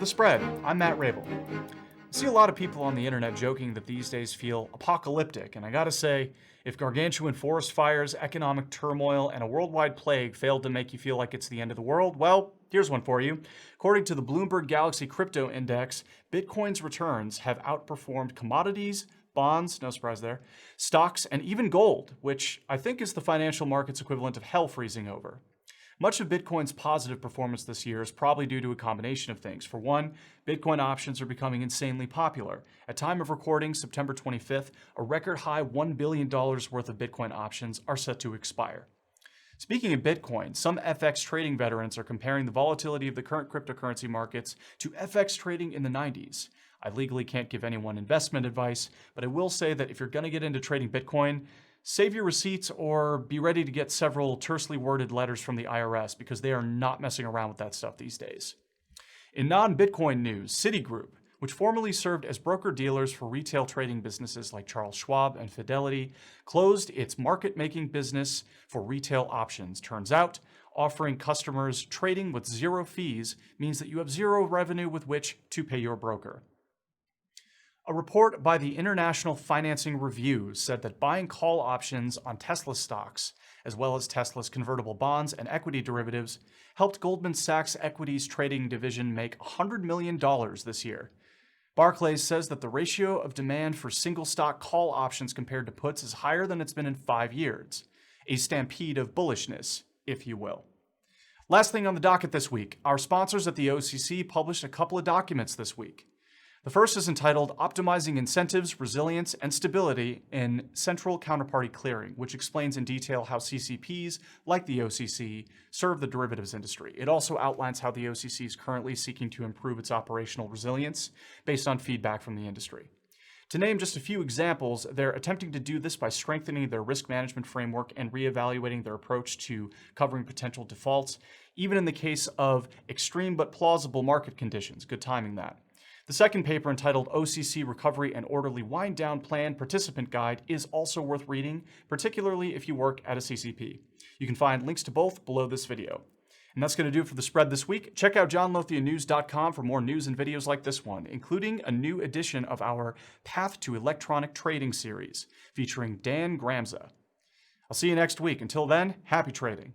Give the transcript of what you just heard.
The Spread. I'm Matt Rabel. I see a lot of people on the internet joking that these days feel apocalyptic, and I gotta say, if gargantuan forest fires, economic turmoil, and a worldwide plague failed to make you feel like it's the end of the world, well, here's one for you. According to the Bloomberg Galaxy Crypto Index, Bitcoin's returns have outperformed commodities, bonds, no surprise there, stocks, and even gold, which I think is the financial market's equivalent of hell freezing over. Much of Bitcoin's positive performance this year is probably due to a combination of things. For one, Bitcoin options are becoming insanely popular. At time of recording, September 25th, a record high $1 billion worth of Bitcoin options are set to expire. Speaking of Bitcoin, some FX trading veterans are comparing the volatility of the current cryptocurrency markets to FX trading in the 90s. I legally can't give anyone investment advice, but I will say that if you're going to get into trading Bitcoin, save your receipts or be ready to get several tersely worded letters from the IRS because they are not messing around with that stuff these days. In non-Bitcoin news, Citigroup, which formerly served as broker-dealers for retail trading businesses like Charles Schwab and Fidelity, closed its market-making business for retail options. Turns out, offering customers trading with zero fees means that you have zero revenue with which to pay your broker. A report by the International Financing Review said that buying call options on Tesla stocks, as well as Tesla's convertible bonds and equity derivatives, helped Goldman Sachs' equities trading division make $100 million this year. Barclays says that the ratio of demand for single stock call options compared to puts is higher than it's been in 5 years. A stampede of bullishness, if you will. Last thing on the docket this week, our sponsors at the OCC published a couple of documents this week. The first is entitled Optimizing Incentives, Resilience, and Stability in Central Counterparty Clearing, which explains in detail how CCPs, like the OCC, serve the derivatives industry. It also outlines how the OCC is currently seeking to improve its operational resilience based on feedback from the industry. To name just a few examples, they're attempting to do this by strengthening their risk management framework and reevaluating their approach to covering potential defaults, even in the case of extreme but plausible market conditions. Good timing that. The second paper, entitled OCC Recovery and Orderly Wind Down Plan Participant Guide, is also worth reading, particularly if you work at a CCP. You can find links to both below this video. And that's going to do it for The Spread this week. Check out johnlothianews.com for more news and videos like this one, including a new edition of our Path to Electronic Trading series, featuring Dan Gramza. I'll see you next week. Until then, happy trading.